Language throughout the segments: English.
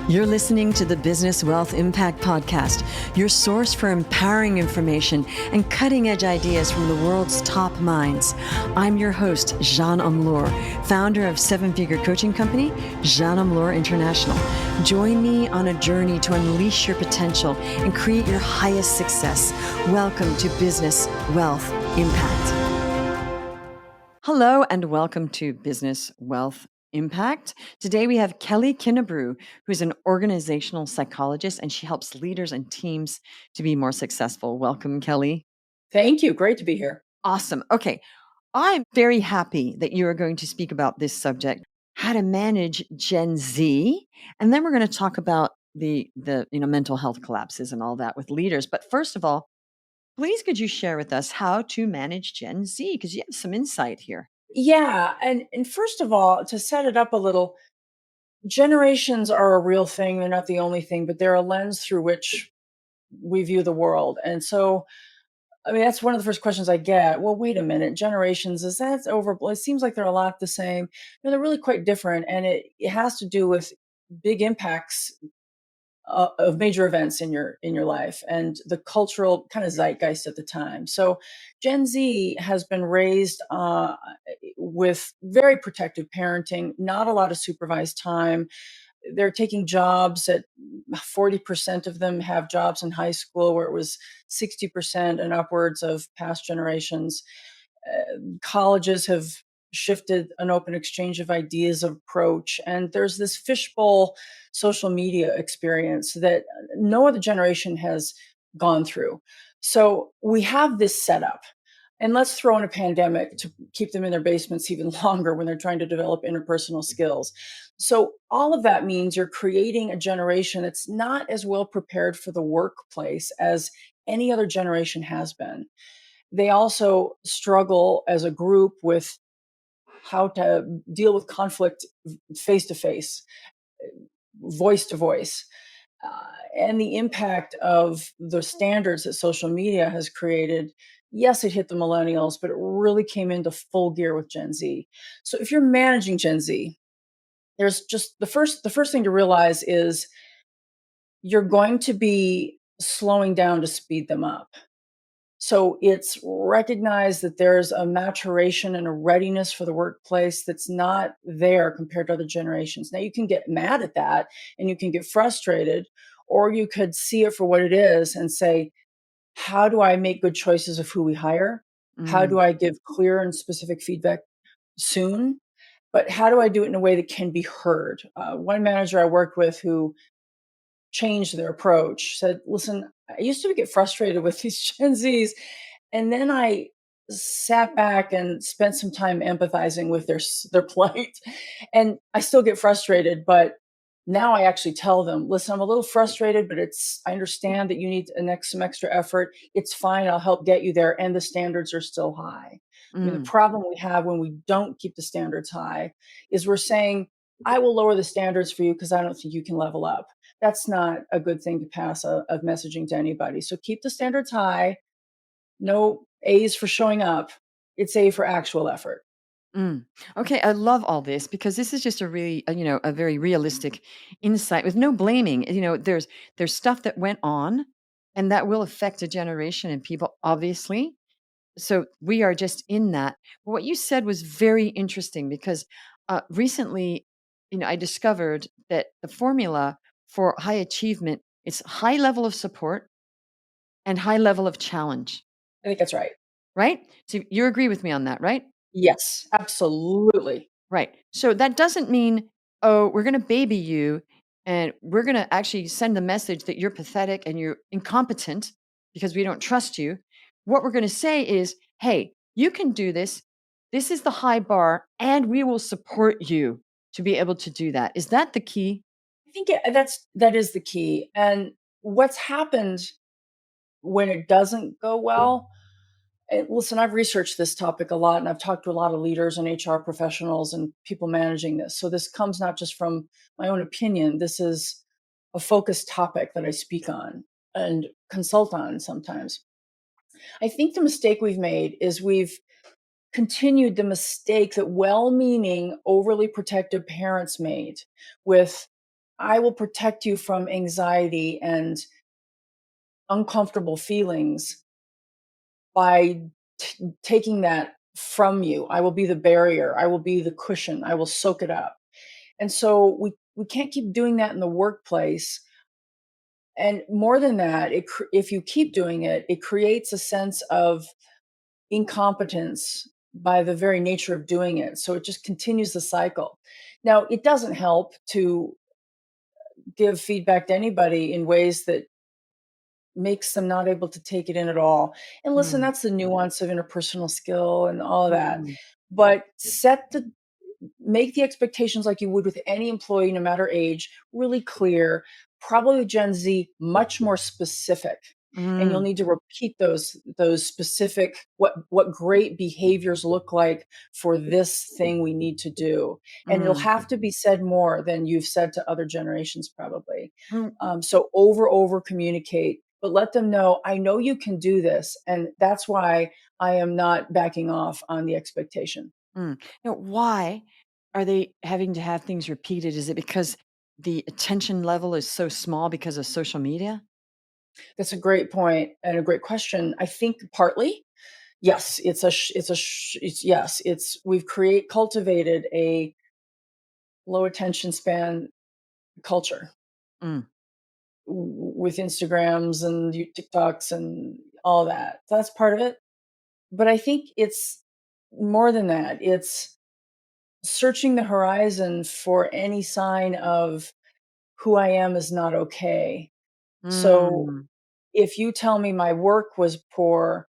You're listening to the Business Wealth Impact Podcast, your source for empowering information and cutting-edge ideas from the world's top minds. I'm your host, Jeanne Amlour, founder of seven-figure coaching company, Jeanne Amlour International. Join me on a journey to unleash your potential and create your highest success. Welcome to Business Wealth Impact. Hello, and welcome to Business Wealth Impact. Today we have Kelly Kinnebrew, who's an organizational psychologist, and she helps leaders and teams to be more successful. Welcome, Kelly. Thank you. Great to be here. Awesome. Okay. I'm very happy that you are going to speak about this subject, how to manage Gen Z. And then we're going to talk about the mental health collapses and all that with leaders. But first of all, please could you share with us how to manage Gen Z? Because you have some insight here. Yeah. And first of all, to set it up a little, generations are a real thing. They're not the only thing, but they're a lens through which we view the world. And so, I mean, that's one of the first questions I get. Well, wait a minute, generations, is that over? It seems like they're a lot the same. No, they're really quite different. And it has to do with big impacts of major events in your life and the cultural kind of zeitgeist at the time. So Gen Z has been raised with very protective parenting, not a lot of supervised time. They're taking jobs at 40% of them have jobs in high school, where it was 60% and upwards of past generations. Colleges have shifted an open exchange of ideas approach, and there's this fishbowl social media experience that no other generation has gone through. So we have this setup, and let's throw in a pandemic to keep them in their basements even longer when they're trying to develop interpersonal skills. So all of that means you're creating a generation that's not as well prepared for the workplace as any other generation has been. They also struggle as a group with how to deal with conflict face to face, voice to voice, and the impact of the standards that social media has created. Yes, it hit the millennials, but it really came into full gear with Gen Z. So if you're managing Gen Z, there's just the first thing to realize is you're going to be slowing down to speed them up. So it's recognized that there's a maturation and a readiness for the workplace that's not there compared to other generations. Now, you can get mad at that and you can get frustrated, or you could see it for what it is and say, how do I make good choices of who we hire? How do I give clear and specific feedback soon? But how do I do it in a way that can be heard? One manager I worked with who changed their approach, said, listen, I used to get frustrated with these Gen Zs. And then I sat back and spent some time empathizing with their plight. And I still get frustrated, but now I actually tell them, listen, I'm a little frustrated, but I understand that you need some extra effort. It's fine. I'll help get you there. And the standards are still high. I mean, the problem we have when we don't keep the standards high is we're saying, I will lower the standards for you because I don't think you can level up. That's not a good thing to pass of messaging to anybody. So keep the standards high. No A's for showing up. It's A for actual effort. Okay, I love all this because this is just a really, a very realistic insight with no blaming. There's stuff that went on, and that will affect a generation and people, obviously. So we are just in that. But what you said was very interesting because recently, I discovered that the formula for high achievement is high level of support and high level of challenge, I think that's right. right? So you agree with me on that, right? Yes, absolutely. Right. So that doesn't mean, oh, we're going to baby you and we're going to actually send the message that you're pathetic and you're incompetent because we don't trust you. What we're going to say is, hey, you can do this. This is the high bar, and we will support you to be able to do that. Is that the key? I think that is the key. And what's happened when it doesn't go well, and listen, I've researched this topic a lot, and I've talked to a lot of leaders and HR professionals and people managing this. So this comes not just from my own opinion. This is a focused topic that I speak on and consult on sometimes. I think the mistake we've made is we've continued the mistake that well-meaning, overly protective parents made with I will protect you from anxiety and uncomfortable feelings by taking that from you. I will be the barrier. I will be the cushion. I will soak it up. And so we can't keep doing that in the workplace. And more than that, if you keep doing it, it creates a sense of incompetence by the very nature of doing it. So it just continues the cycle. Now, it doesn't help to give feedback to anybody in ways that makes them not able to take it in at all. And listen, Mm, that's the nuance of interpersonal skill and all of that. mm, But make the expectations like you would with any employee, no matter age, really clear. Probably with Gen Z, much more specific. And you'll mm, need to repeat those specific what great behaviors look like for this thing we need to do. And it'll mm, have to be said more than you've said to other generations, probably. mm, So over communicate, but let them know, I know you can do this, and that's why I am not backing off on the expectation. mm. Now, why are they having to have things repeated? Is it because the attention level is so small because of social media? That's a great point and a great question. I think partly, yes, it's we've cultivated a low attention span culture Mm, with Instagrams and TikToks and all that. That's part of it. But I think it's more than that. It's searching the horizon for any sign of who I am is not okay. So mm. if you tell me my work was poor,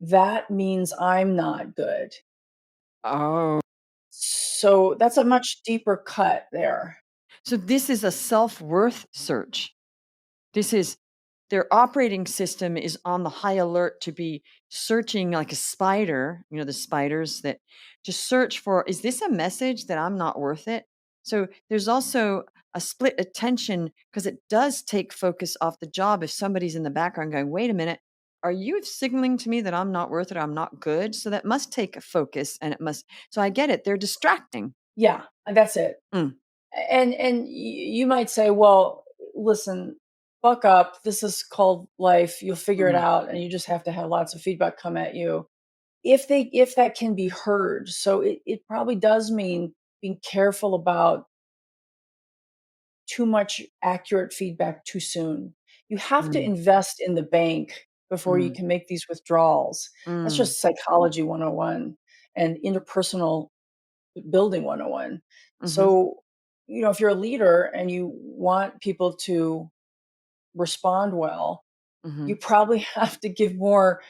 that means I'm not good. Oh, So that's a much deeper cut there. so this is a self-worth search. This is their operating system is on the high alert to be searching like a spider, the spiders that to search for, is this a message that I'm not worth it? So there's also a split attention because it does take focus off the job if somebody's in the background going, wait a minute, are you signaling to me that I'm not worth it? Or I'm not good. So that must take a focus and it must. So I get it. They're distracting. Yeah, that's it. Mm, You might say, "Well, listen, buck up. This is called life. You'll figure it mm, out, and you just have to have lots of feedback come at you." If that can be heard, so it probably does mean being careful about too much accurate feedback too soon. You have to mm, invest in the bank before you mm, can make these withdrawals. That's mm, just psychology 101 and interpersonal building 101. mhm, So, if you're a leader and you want people to respond well, you mhm, probably have to give more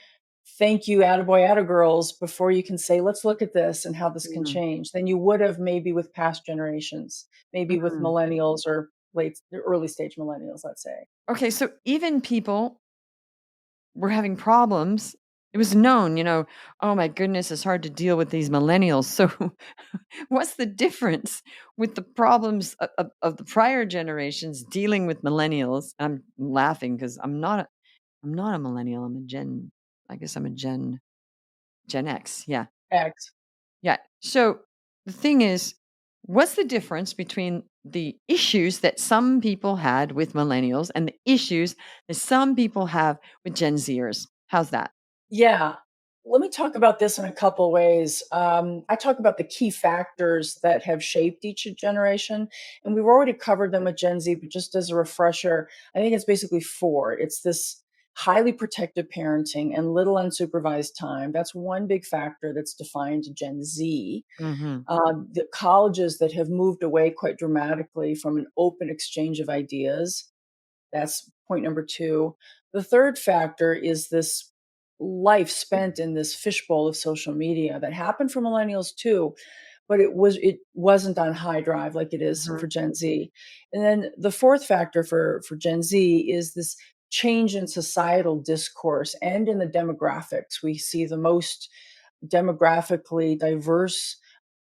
thank you, attaboy, attagirls before you can say, let's look at this and how this can mm, change than you would have maybe with past generations, maybe with mm. millennials or early stage millennials, let's say. Okay, so even people were having problems. It was known, oh my goodness, it's hard to deal with these millennials. So, what's the difference with the problems of the prior generations dealing with millennials? I'm laughing because I'm not a millennial. I'm a Gen. I guess I'm a Gen X. Yeah, X. yeah. So the thing is, what's the difference between the issues that some people had with millennials and the issues that some people have with Gen Zers? How's that? Yeah. Let me talk about this in a couple ways. I talk about the key factors that have shaped each generation, and we've already covered them with Gen Z, but just as a refresher, I think it's basically four. It's this highly protective parenting and little unsupervised time. That's one big factor that's defined Gen Z. Hmm. The colleges that have moved away quite dramatically from an open exchange of ideas, that's point number two. The third factor is this life spent in this fishbowl of social media that happened for millennials too, but it wasn't on high drive like it is Hmm. for Gen Z. And then the fourth factor for Gen Z is this change in societal discourse and in the demographics. We see the most demographically diverse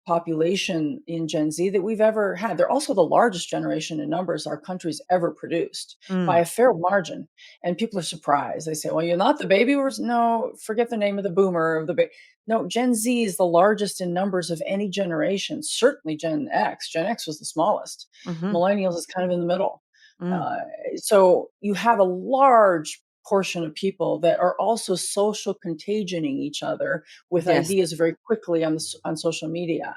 population in Gen Z that we've ever had. They're also the largest generation in numbers our country's ever produced by Mm. a fair margin. And people are surprised. They say, well, you're not the baby boomers. No, forget the name of the boomer of the baby. No, Gen Z is the largest in numbers of any generation, certainly Gen X. Gen X was the smallest. Mm-hmm. Millennials is kind of in the middle. Mm. Uh, so you have a large portion of people that are also social contagioning each other with Yes. ideas very quickly on social media.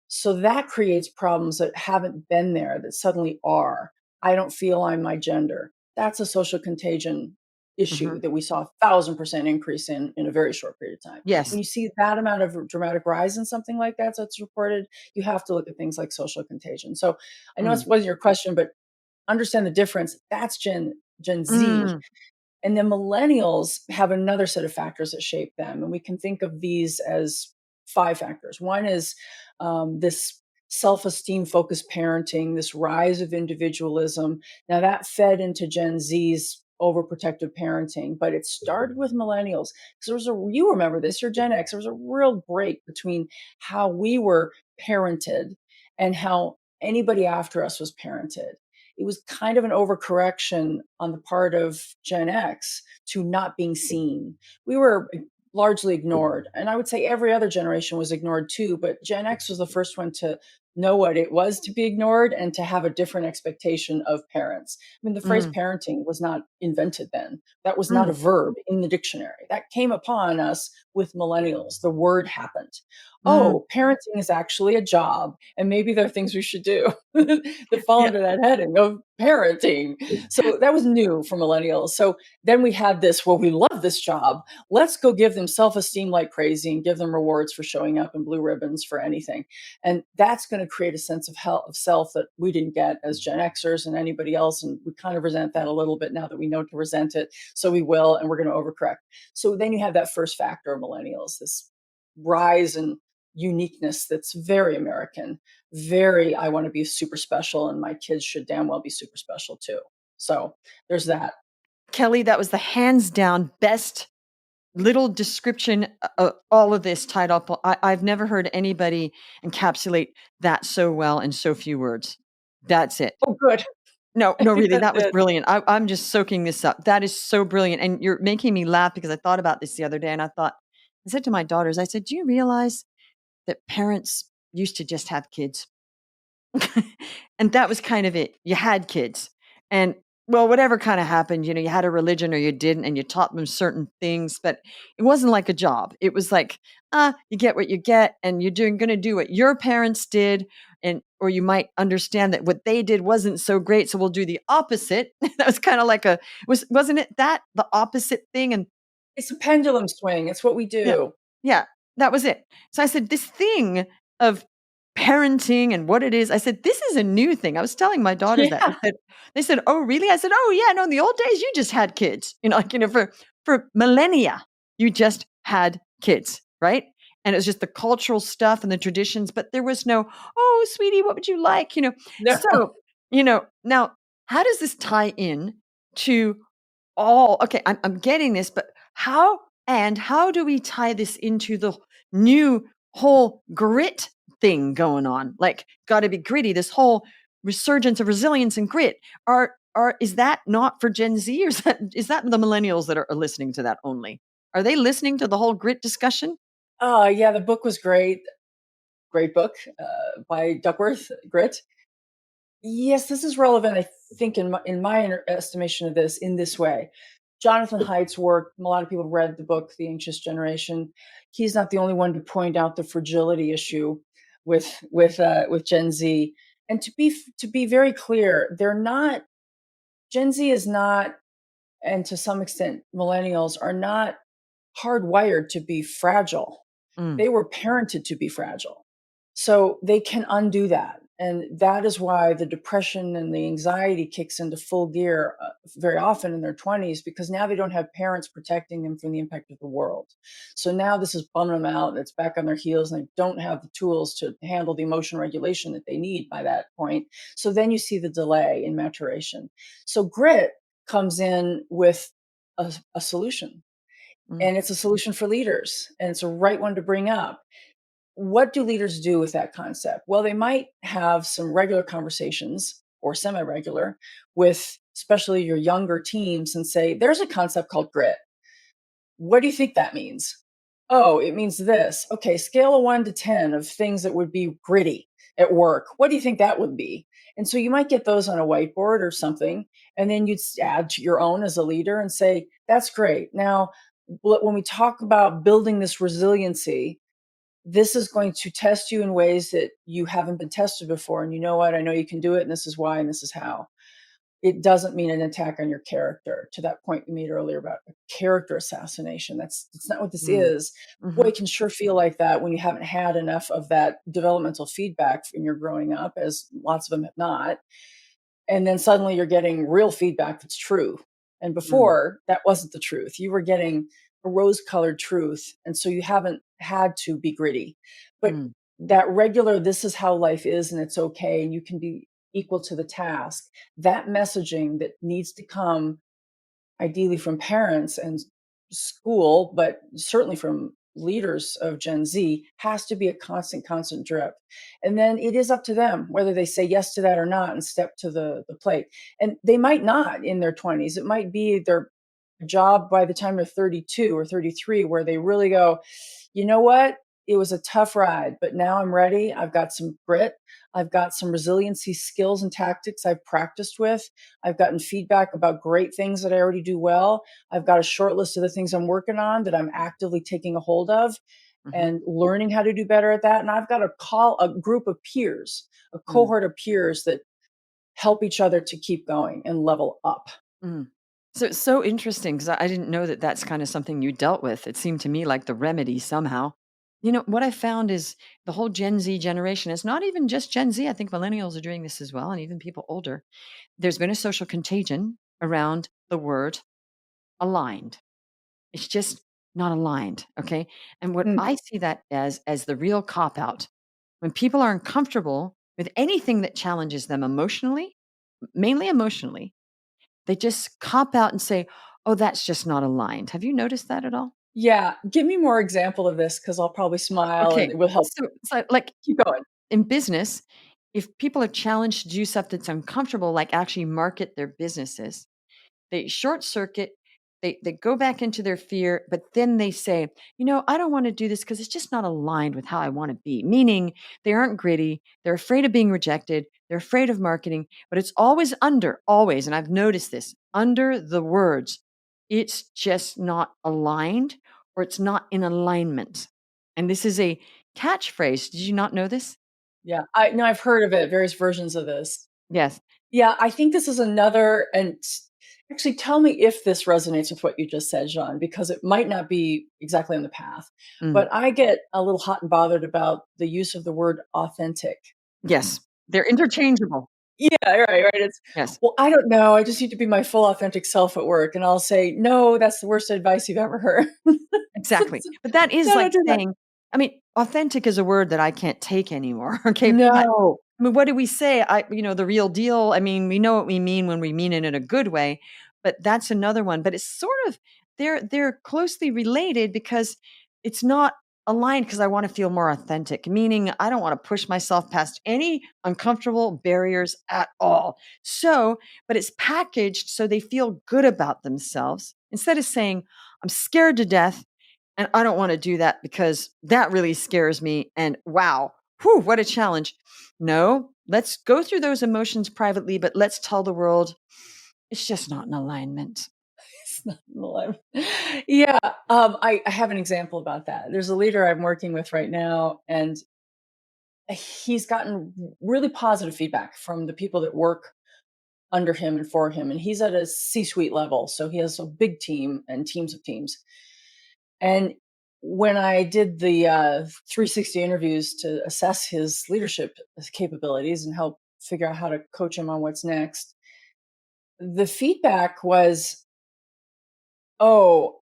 So that creates problems that haven't been there that suddenly are. I don't feel I'm my gender. That's a social contagion Mm-hmm. issue that we saw 1,000% increase in a very short period of time. When Yes. you see that amount of dramatic rise in something like that's reported, you have to look at things like social contagion. So I know Mm. it wasn't your question, but understand the difference. That's Gen Z. Mm. And then millennials have another set of factors that shape them. And we can think of these as five factors. One is this self esteem focused parenting, this rise of individualism. Now, that fed into Gen Z's overprotective parenting, but it started with millennials. Because you remember this, you're Gen X, there was a real break between how we were parented and how anybody after us was parented. It was kind of an overcorrection on the part of Gen X to not being seen. We were largely ignored. And I would say every other generation was ignored too, but Gen X was the first one to know what it was to be ignored and to have a different expectation of parents. I mean, the phrase Mm. parenting was not invented then. That was not a Mm. verb in the dictionary. That came upon us with millennials. The word happened. Mm. Oh, parenting is actually a job, and maybe there are things we should do that fall Yeah. under that heading of parenting. So that was new for millennials. So then we had this, well, we love this job. Let's go give them self esteem like crazy and give them rewards for showing up and blue ribbons for anything. And that's going to create a sense of self that we didn't get as Gen Xers and anybody else. And we kind of resent that a little bit now that we know to resent it. So we will, and we're going to overcorrect. So then you have that first factor of millennials, this rise in uniqueness that's very American, very, I want to be super special, and my kids should damn well be super special too. So there's that. Kelly, that was the hands down best little description of all of this tied up. I've never heard anybody encapsulate that so well in so few words. That's it. Oh, good. No, I no, think really, that's that was it. brilliant. I'm just soaking this up. That is so brilliant. And you're making me laugh because I thought about this the other day and I said to my daughters, I said, do you realize that parents used to just have kids? And that was kind of it. You had kids. And well, whatever kind of happened, you had a religion or you didn't, and you taught them certain things, but it wasn't like a job. It was like, you get what you get, and you're going to do what your parents did, and or you might understand that what they did wasn't so great, so we'll do the opposite. That was kind of like wasn't it that the opposite thing? And It's a pendulum swing. It's what we yeah. do. Yeah, that was it. So I said, this thing of parenting and what it is, I said, this is a new thing. I was telling my daughters that. Yeah. They said, oh, really? I said, oh, yeah, no, in the old days, you just had kids. For millennia, you just had kids, right? And it was just the cultural stuff and the traditions, but there was no, oh, sweetie, what would you like? No. So, now how does this tie in to all okay, I'm getting this, but how do we tie this into the new whole grit thing going on? Like, gotta be gritty, this whole resurgence of resilience and grit. Is that not for Gen Z, or is that the millennials that are listening to that only? Are they listening to the whole grit discussion? Oh, yeah, the book was great. Great book by Duckworth, Grit. Yes, this is relevant, I think, in my estimation of this, in this way. Jonathan Haidt's work, a lot of people have read the book, The Anxious Generation. He's not the only one to point out the fragility issue with Gen Z. And to be very clear, they're not Gen Z is not, and to some extent, millennials are not hardwired to be fragile. Mm. They were parented to be fragile. So they can undo that. And that is why the depression and the anxiety kicks into full gear very often in their 20s, because now they don't have parents protecting them from the impact of the world. So now this is bumming them out. It's back on their heels, and they don't have the tools to handle the emotion regulation that they need by that point. So then you see the delay in maturation. So grit comes in with a solution, Mm. and it's a solution for leaders, and it's a right one to bring up. What do leaders do with that concept? Well, they might have some regular conversations or semi regular with especially your younger teams and say, there's a concept called grit. What do you think that means? oh, it means this. Okay, scale of 1 to 10 of things that would be gritty at work. What do you think that would be? And so you might get those on a whiteboard or something, and then you'd add to your own as a leader and say, that's great. Now, when we talk about building this resiliency, this is going to test you in ways that you haven't been tested before. And you know what? I know you can do it, and this is why, and this is how. It doesn't mean an attack on your character. To that point you made earlier about a character assassination, that's not what this Mm. is. Boy, Mhm. it can sure feel like that when you haven't had enough of that developmental feedback when you're growing up, as lots of them have not. And then suddenly you're getting real feedback that's true. And Mm. before, that wasn't the truth. You were getting a rose-colored truth, and so you haven't had to be gritty. But Mm. that regular, "This is how life is, and it's okay, and you can be equal to the task," that messaging that needs to come ideally from parents and school, but certainly from leaders of Gen Z, has to be a constant drip. And then it is up to them whether they say yes to that or not and step to the plate. And they might not in their 20s. It might be their job by the time they're 32 or 33 where they really go, you know what? It was a tough ride, but now I'm ready. I've got some grit. I've got some resiliency skills and tactics I've practiced with. I've gotten feedback about great things that I already do well. I've got a short list of the things I'm working on that I'm actively taking a hold of Mhm. and learning how to do better at that. And I've got a group of peers, a Mm. cohort of peers that help each other to keep going and level up. Mm. So it's so interesting because I didn't know that that's kind of something you dealt with. It seemed to me like the remedy somehow. What I found is the whole Gen Z generation, it's not even just Gen Z. I think millennials are doing this as well, and even people older. There's been a social contagion around the word aligned. It's just not aligned. Okay. And what Mm. I see that as the real cop out when people are uncomfortable with anything that challenges them emotionally, mainly emotionally, they just cop out and say, "Oh, that's just not aligned." Have you noticed that at all? Yeah, give me more example of this because I'll probably smile and Okay. it will help. So like Keep going. in business, if people are challenged to do stuff that's uncomfortable, like actually market their businesses, they short circuit, they go back into their fear, but then they say, I don't want to do this because it's just not aligned with how I want to be. Meaning they aren't gritty, they're afraid of being rejected, they're afraid of marketing, but it's always, and I've noticed this, under the words, it's just not aligned or it's not in alignment. And this is a catchphrase. Did you not know this? Yeah, I know I've heard of it, various versions of this. Yes. Yeah, I think this is another actually tell me if this resonates with what you just said, Jean, because it might not be exactly on the path. Mm. But I get a little hot and bothered about the use of the word authentic. Yes. They're interchangeable. Yeah, right. It's, Yes. well, I don't know. I just need to be my full authentic self at work. And I'll say, no, that's the worst advice you've ever heard. Exactly. But that is No, like don't do that. saying, I mean, authentic is a word that I can't take anymore. Okay. No. I mean, what do we say? The real deal. I mean, we know what we mean when we mean it in a good way, but that's another one. But it's sort of they're closely related because it's not aligned because I want to feel more authentic, meaning I don't want to push myself past any uncomfortable barriers at all. So, but it's packaged so they feel good about themselves instead of saying, I'm scared to death and I don't want to do that because that really scares me. And wow, whew, what a challenge. No, let's go through those emotions privately, but let's tell the world it's just not in alignment. It's not in the life. Yeah, I have an example about that. There's a leader I'm working with right now, and he's gotten really positive feedback from the people that work under him and for him. And he's at a C-suite level, so he has a big team and teams of teams. And when I did the 360 interviews to assess his leadership capabilities and help figure out how to coach him on what's next, the feedback was, "Oh,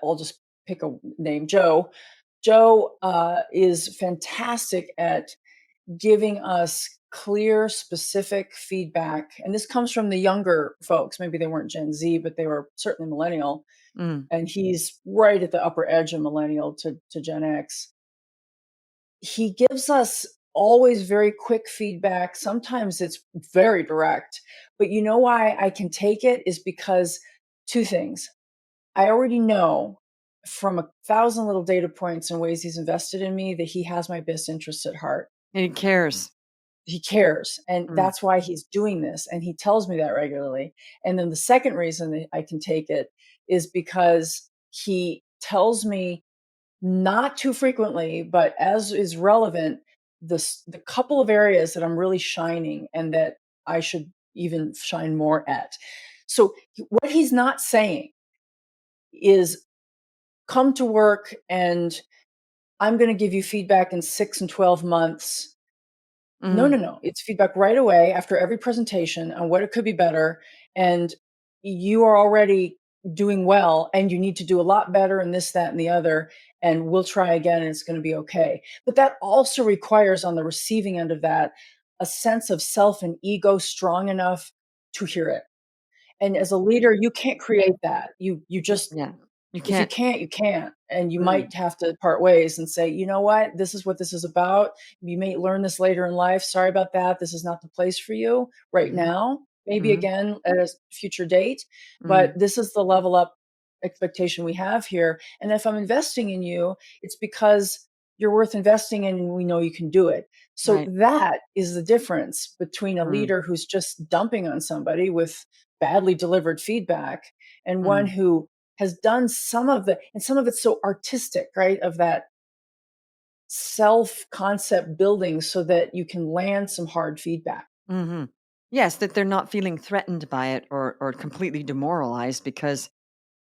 I'll just pick a name, Joe. Joe is fantastic at giving us clear, specific feedback. And this comes from the younger folks. Maybe they weren't Gen Z, but they were certainly millennial. Mm, And he's right at the upper edge of millennial to Gen X. He gives us always very quick feedback. Sometimes it's very direct. But you know why I can take it is because two things. I already know from 1,000 little data points and ways he's invested in me that he has my best interests at heart. And he cares. He cares, and Mm, that's why he's doing this, and he tells me that regularly. And then the second reason that I can take it is because he tells me, not too frequently, but as is relevant, the couple of areas that I'm really shining and that I should even shine more at. So what he's not saying is, come to work and I'm going to give you feedback in 6 and 12 months. No, mm, no, no. It's feedback right away after every presentation on what it could be better. And you are already doing well and you need to do a lot better and this, that, and the other. And we'll try again and it's going to be okay. But that also requires, on the receiving end of that, a sense of self and ego strong enough to hear it. And as a leader, you can't create that. You just, yeah. You if you can't. can't, you can't. And you Mm, might have to part ways and say, you know what, this is what this is about. You may learn this later in life. Sorry about that. This is not the place for you right mhm, now. Maybe mhm, again at a future date, but mm, this is the level up expectation we have here. And if I'm investing in you, it's because you're worth investing in and we know you can do it. So right. that is the difference between a Mm, leader who's just dumping on somebody with badly delivered feedback and one mm, who has done some of the, and some of it's so artistic, right? Of that self concept building so that you can land some hard feedback. mhm. Yes, that they're not feeling threatened by it or completely demoralized because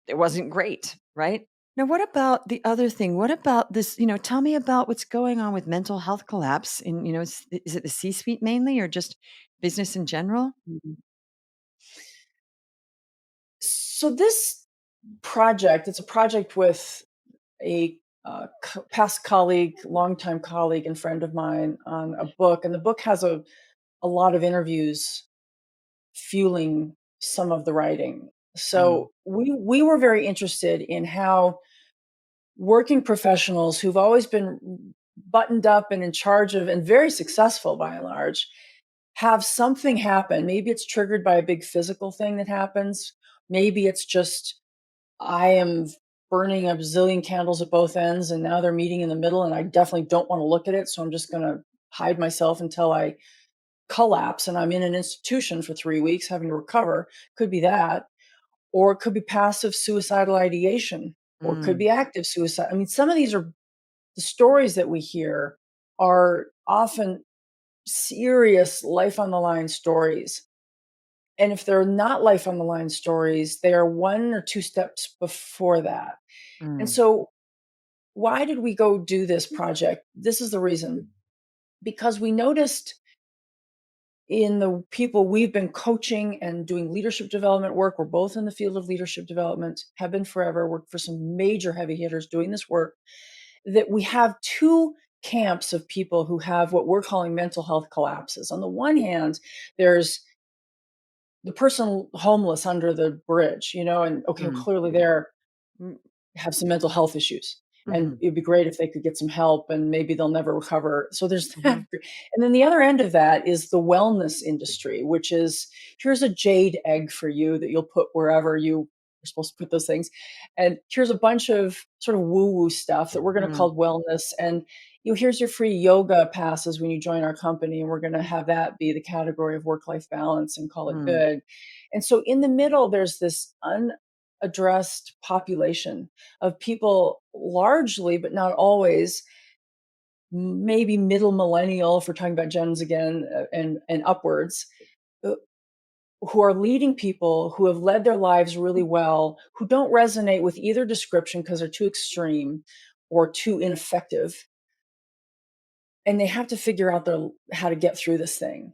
it wasn't great, right? Now, what about the other thing? What about this? Tell me about what's going on with mental health collapse. Is it the C-suite mainly, or just business in general? Mhm. So this project, it's a project with a past colleague, longtime colleague and friend of mine on a book, and the book has a lot of interviews fueling some of the writing. Mm, So we were very interested in how working professionals who've always been buttoned up and in charge of and very successful by and large have something happen. Maybe it's triggered by a big physical thing that happens. Maybe it's just, I am burning a bazillion candles at both ends and now they're meeting in the middle and I definitely don't want to look at it. So I'm just going to hide myself until I collapse and I'm in an institution for 3 weeks having to recover. Could be that. Or it could be passive suicidal ideation, or it could mm, be active suicide. I mean, some of these are the stories that we hear are often serious life on the line stories. And if they're not life on the line stories, they are one or two steps before that. And mm, so, why did we go do this project? This is the reason, because we noticed in the people we've been coaching and doing leadership development work, we're both in the field of leadership development, have been forever, worked for some major heavy hitters doing this work, that we have two camps of people who have what we're calling mental health collapses. On the one hand, there's the person homeless under the bridge, and okay, mm, clearly they're mm, have some mental health issues. And mhm, it'd be great if they could get some help and maybe they'll never recover. So there's that. mhm, And then the other end of that is the wellness industry, which is, here's a jade egg for you that you'll put wherever you are supposed to put those things. And here's a bunch of sort of woo woo stuff that we're going to mm, call wellness. And here's your free yoga passes when you join our company. And we're going to have that be the category of work life balance and call it mm, good. And so in the middle, there's this unaddressed population of people, largely, but not always, maybe middle millennial, if we're talking about gens again, and upwards, uh, who are leading people who have led their lives really well, who don't resonate with either description because they're too extreme or too ineffective. And they have to figure out how to get through this thing.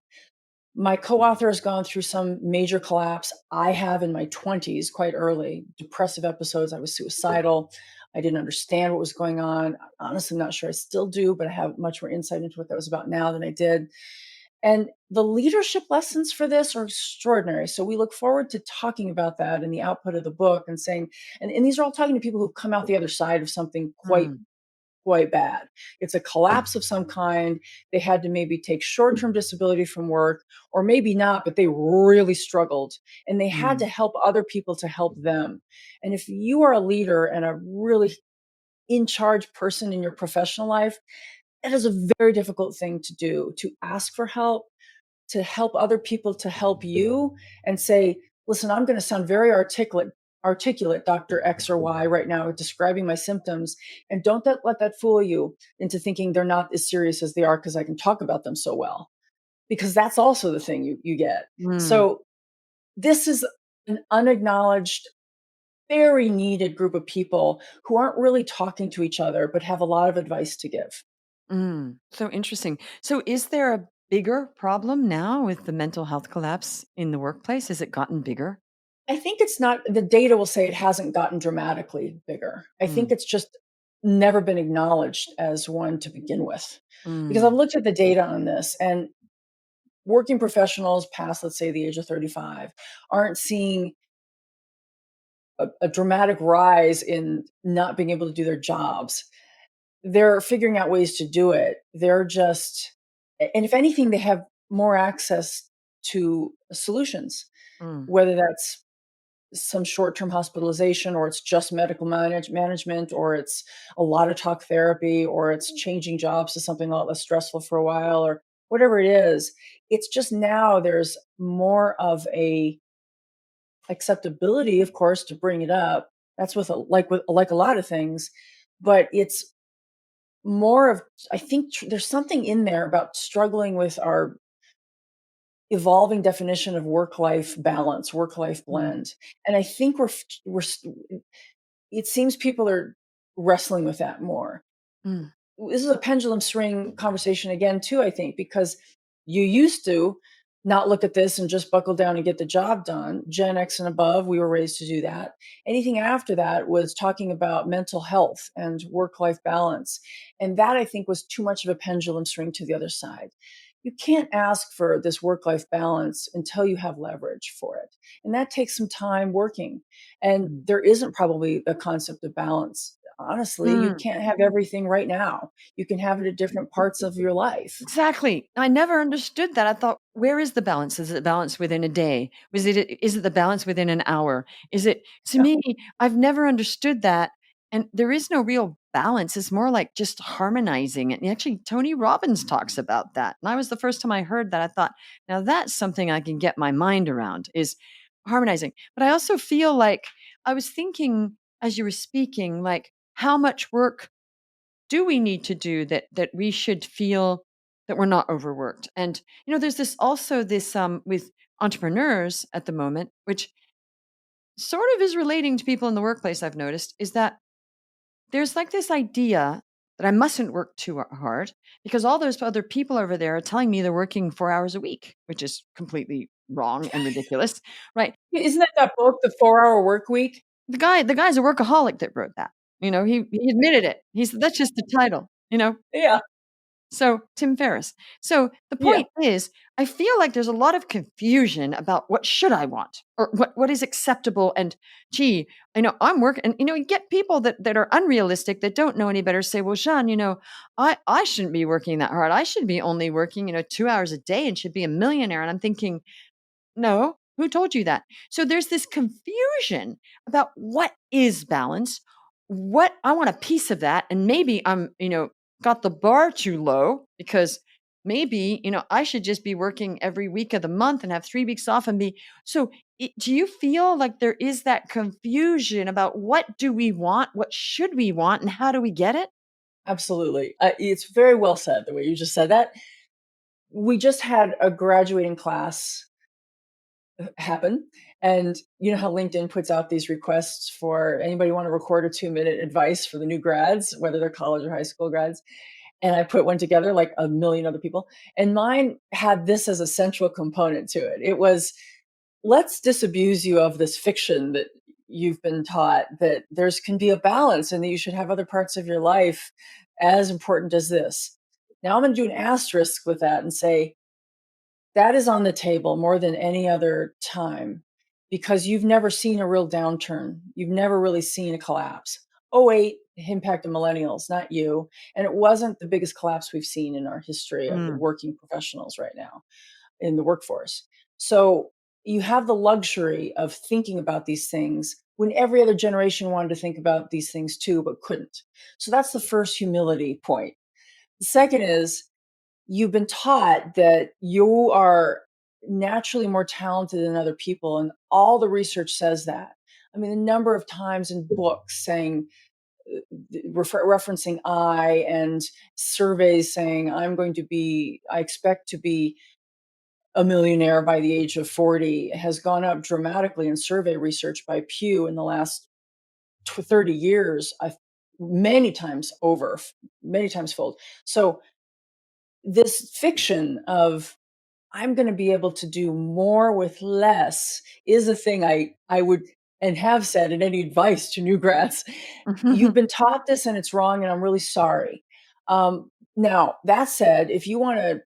My co-author has gone through some major collapse. I have in my 20s, quite early, depressive episodes. I was suicidal. I didn't understand what was going on. Honestly, I'm not sure I still do, but I have much more insight into what that was about now than I did. And the leadership lessons for this are extraordinary. So we look forward to talking about that in the output of the book and saying, and these are all talking to people who've come out the other side of something quite mm. quite bad. It's a collapse of some kind. They had to maybe take short-term disability from work, or maybe not, but they really struggled, and they had Mm, to help other people to help them. And if you are a leader and a really in charge person in your professional life, it is a very difficult thing to do, to ask for help, to help other people to help you, and say, listen, I'm going to sound very articulate, Dr. X or Y, right now, describing my symptoms. And don't let that fool you into thinking they're not as serious as they are because I can talk about them so well. Because that's also the thing you get. mm, So this is an unacknowledged, very needed group of people who aren't really talking to each other, but have a lot of advice to give. so interesting. So, is there a bigger problem now with the mental health collapse in the workplace? Has it gotten bigger? I think it's not, the data will say it hasn't gotten dramatically bigger. I think Mm, it's just never been acknowledged as one to begin with. Because I've mm, looked at the data on this, and working professionals past, let's say, the age of 35 aren't seeing a dramatic rise in not being able to do their jobs. They're figuring out ways to do it. They're just, and if anything, they have more access to solutions, mm, whether that's some short-term hospitalization, or it's just medical management, or it's a lot of talk therapy, or it's changing jobs to something a lot less stressful for a while, or whatever it is. It's just now there's more of a acceptability, of course, to bring it up. That's with a lot of things, but it's more of, I think there's something in there about struggling with our evolving definition of work-life balance, work-life mm, blend. And I think it seems people are wrestling with that more. mm, This is a pendulum swing conversation again too, I think, because you used to not look at this and just buckle down and get the job done. Gen X and above, we were raised to do that. Anything after that was talking about mental health and work-life balance. And that, I think, was too much of a pendulum swing to the other side. You can't ask for this work-life balance until you have leverage for it. And that takes some time working. And mm, there isn't probably a concept of balance. Honestly, you mm. can't have everything right now. You can have it at different parts of your life. Exactly. I never understood that. I thought, where is the balance? Is it the balance within a day? Is it the balance within an hour? Is it to Yeah, me, I've never understood that. And there is no real balance. It's more like just harmonizing it. And actually, Tony Robbins talks about that. And I was the first time I heard that, I thought, now that's something I can get my mind around is harmonizing. But I also feel like I was thinking as you were speaking, like how much work do we need to do that we should feel that we're not overworked? And there's this with entrepreneurs at the moment, which sort of is relating to people in the workplace. I've noticed is that there's like this idea that I mustn't work too hard because all those other people over there are telling me they're working 4 hours a week, which is completely wrong and ridiculous, right? isn't that book, The 4 Hour Work Week? The guy's a workaholic that wrote that. He admitted it. He's That's just the title. Yeah, So, Tim Ferriss. So, the yeah, point is, I feel like there's a lot of confusion about what should I want or what is acceptable. And gee, I know I'm working, and you get people that are unrealistic that don't know any better say, well, Jean, I shouldn't be working that hard. I should be only working 2 hours a day and should be a millionaire. And I'm thinking, no, who told you that? So there's this confusion about what is balance, what I want a piece of that, and maybe got the bar too low because maybe, I should just be working every week of the month and have 3 weeks off and be so do you feel like there is that confusion about what do we want, what should we want, and how do we get it? absolutely. It's very well said the way you just said that. We just had a graduating class happen, and you know how LinkedIn puts out these requests for anybody want to record a 2-minute advice for the new grads, whether they're college or high school grads. And I put one together like a million other people. And mine had this as a central component to it. It was, let's disabuse you of this fiction that you've been taught that there's can be a balance and that you should have other parts of your life as important as this. Now I'm going to do an asterisk with that and say that is on the table more than any other time because you've never seen a real downturn. You've never really seen a collapse. '08 impacted millennials, not you. And it wasn't the biggest collapse we've seen in our history of Mm. working professionals right now in the workforce. So you have the luxury of thinking about these things when every other generation wanted to think about these things too, but couldn't. So that's the first humility point. The second is you've been taught that you are naturally more talented than other people, and all the research says that. I mean, the number of times in books saying, referencing I, and surveys saying, I expect to be a millionaire by the age of 40 has gone up dramatically in survey research by Pew in the last 30 years, many times over, many times fold. So this fiction of I'm going to be able to do more with less is a thing I would and have said in any advice to new grads. You've been taught this and it's wrong, and I'm really sorry. Now, that said, if you want to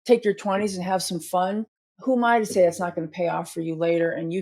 take your 20s and have some fun, who am I to say it's not going to pay off for you later? And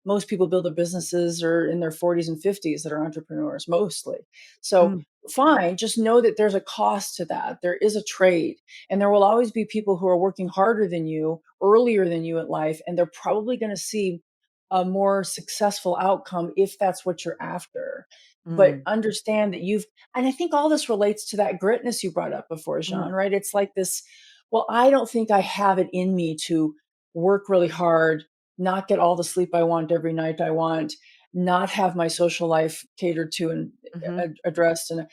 most people build their businesses or in their 40s and 50s that are entrepreneurs mostly. So Mm. fine, just know that there's a cost to that. There is a trade, and there will always be people who are working harder than you, earlier than you at life, and they're probably going to see a more successful outcome if that's what you're after. But Mm. understand that and I think all this relates to that gritness you brought up before, Jean, Mm. right? It's like this, well, I don't think I have it in me to work really hard, not get all the sleep I want every night I want, not have my social life catered to and Mhm. addressed. And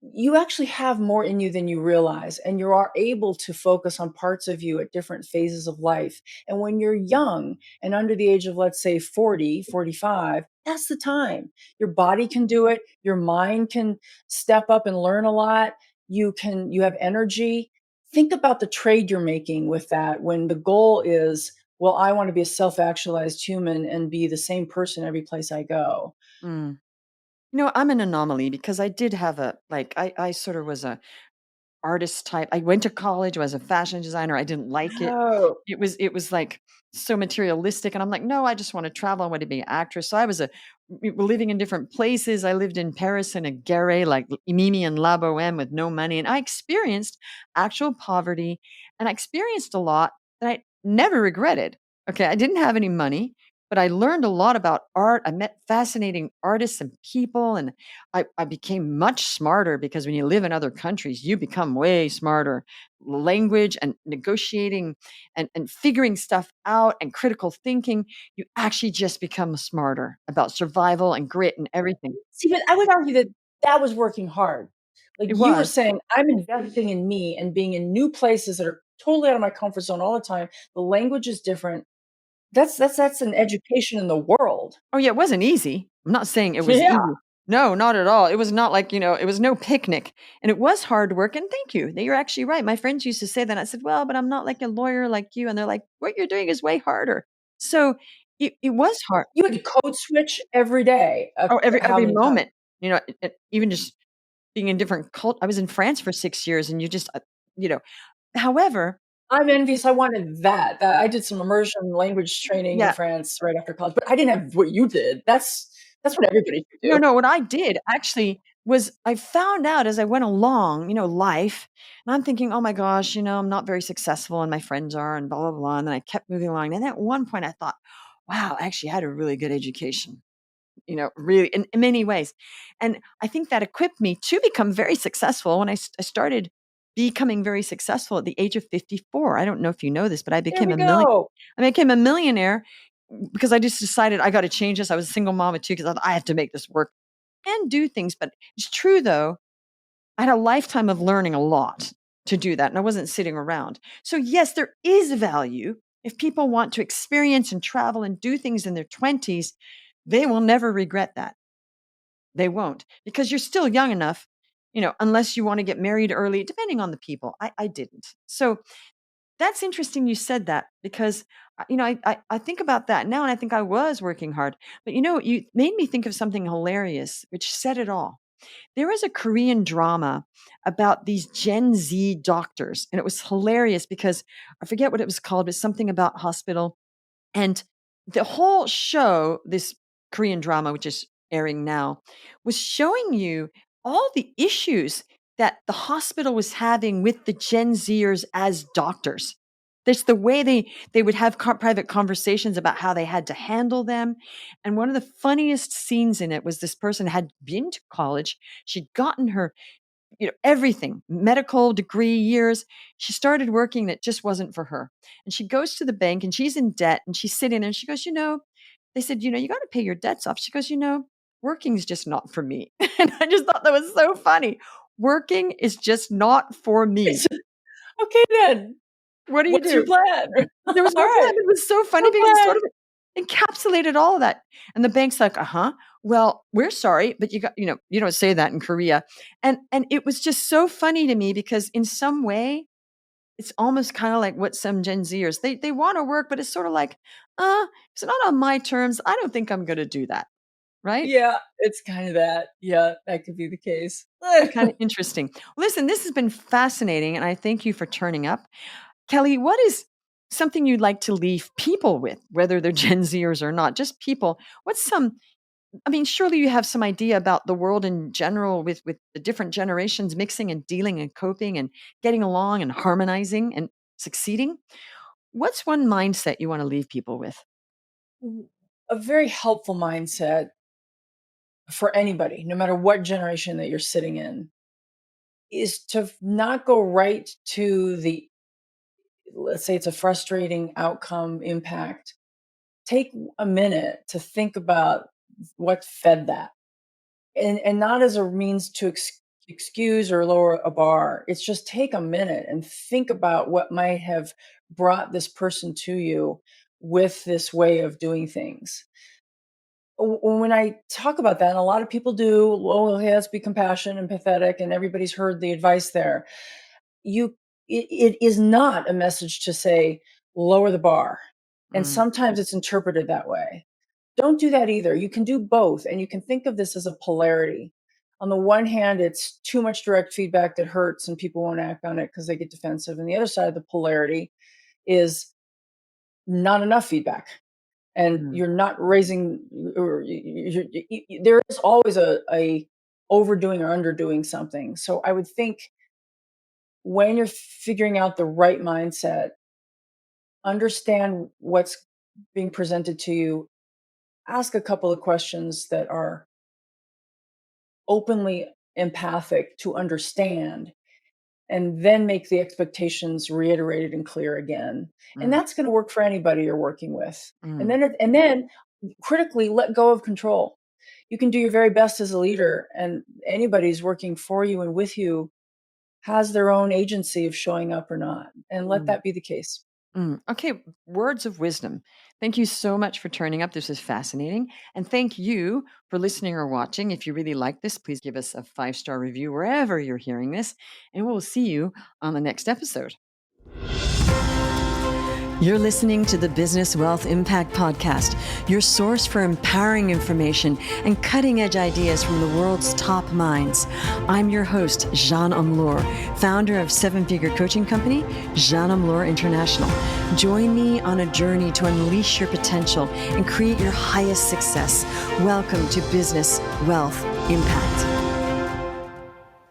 you actually have more in you than you realize, and you are able to focus on parts of you at different phases of life. And when you're young and under the age of, let's say, 40, 45, that's the time. Your body can do it, your mind can step up and learn a lot. You have energy. Think about the trade you're making with that when the goal is, well, I want to be a self-actualized human and be the same person every place I go. Mm. I'm an anomaly because I did have I sort of was a artist type. I went to college, was a fashion designer. I didn't like it. Oh, It was like so materialistic, and I'm like, no, I just want to travel. I want to be an actress. So I was living in different places. I lived in Paris in a garret like Mimi and La Boheme with no money, and I experienced actual poverty, and I experienced a lot that I never regretted. Okay, I didn't have any money, but I learned a lot about art. I met fascinating artists and people, and I became much smarter because when you live in other countries, you become way smarter. Language and negotiating and figuring stuff out and critical thinking, you actually just become smarter about survival and grit and everything. see, but I would argue that that was working hard. Like It you were was. saying, I'm investing in me and being in new places that are totally out of my comfort zone all the time. The language is different. That's an education in the world. Oh, yeah, it wasn't easy. I'm not saying it was Yeah. easy. No, not at all. It was not like, it was no picnic. And it was hard work. And thank you. You're actually right. My friends used to say that. I said, well, but I'm not like a lawyer like you. And they're like, what you're doing is way harder. So it was hard. You had to code switch every day. Oh, How every many times? moment, even just being in different I was in France for 6 years, and you just, you know however I'm envious. I wanted that. I did some immersion language training in yeah. France right after college, but I didn't have what you did. That's what everybody should No, do. no, what I did actually was I found out as I went along, life, and I'm thinking, "Oh my gosh, I'm not very successful and my friends are and blah, blah, blah," and then I kept moving along, and at one point I thought, "Wow, I actually had a really good education." Really in many ways. And I think that equipped me to become very successful when I started becoming very successful at the age of 54. I don't know if you know this, but There we go. I became a millionaire because I just decided I got to change this. I was a single mom of two because I thought I have to make this work and do things. But it's true though, I had a lifetime of learning a lot to do that. And I wasn't sitting around. So yes, there is value if people want to experience and travel and do things in their 20s. They will never regret that. They won't because you're still young enough, unless you want to get married early, depending on the people. I didn't. So that's interesting you said that because, I think about that now and I think I was working hard. But you made me think of something hilarious, which said it all. There was a Korean drama about these Gen Z doctors, and it was hilarious because I forget what it was called, but something about hospital. And the whole show, this Korean drama, which is airing now, was showing you all the issues that the hospital was having with the Gen Zers as doctors. There's the way they would have private conversations about how they had to handle them. And one of the funniest scenes in it was this person had been to college. She'd gotten her, everything, medical degree, years. She started working that just wasn't for her. And she goes to the bank and she's in debt and she's sitting there and she goes, they said, you got to pay your debts off. She goes, working is just not for me. And I just thought that was so funny. Working is just not for me. Okay, then. What do you What's your do? plan? There was no All plan. right. It was so funny No because it plan. sort of encapsulated all of that. And the bank's like, well, we're sorry, but you don't say that in Korea. And it was just so funny to me because in some way, it's almost kind of like what some Gen Zers, they want to work, but it's sort of like, it's not on my terms. I don't think I'm going to do that. Right? Yeah, it's kind of that. Yeah, that could be the case. Kind of interesting. Listen, this has been fascinating, and I thank you for turning up. Kelly, what is something you'd like to leave people with, whether they're Gen Zers or not, just people? Surely you have some idea about the world in general with the different generations mixing and dealing and coping and getting along and harmonizing and succeeding. What's one mindset you want to leave people with? A very helpful mindset for anybody, no matter what generation that you're sitting in, is to not go right to the, let's say it's a frustrating outcome impact. Take a minute to think about what fed that. And not as a means to excuse or lower a bar. It's just take a minute and think about what might have brought this person to you with this way of doing things. When I talk about that, and a lot of people do, oh, okay, let's be compassionate and empathetic, and everybody's heard the advice there. You, it is not a message to say lower the bar, and Mm, sometimes it's interpreted that way. Don't do that either. You can do both, and you can think of this as a polarity. On the one hand, it's too much direct feedback that hurts, and people won't act on it because they get defensive. And the other side of the polarity is not enough feedback and mm, you're not raising or there is always a overdoing or underdoing something. So I would think when you're figuring out the right mindset, understand what's being presented to you, ask a couple of questions that are openly empathic to understand, and then make the expectations reiterated and clear again. And mm, that's going to work for anybody you're working with. And mm, then critically let go of control. You can do your very best as a leader, and anybody who's working for you and with you has their own agency of showing up or not. And let mm. that be the case. Okay, words of wisdom. Thank you so much for turning up. This is fascinating. And thank you for listening or watching. If you really like this, please give us a 5-star review wherever you're hearing this. And we'll see you on the next episode. You're listening to the Business Wealth Impact Podcast, your source for empowering information and cutting-edge ideas from the world's top minds. I'm your host, Jeanne Amlour, founder of 7-figure coaching company, Jeanne Amlour International. Join me on a journey to unleash your potential and create your highest success. Welcome to Business Wealth Impact.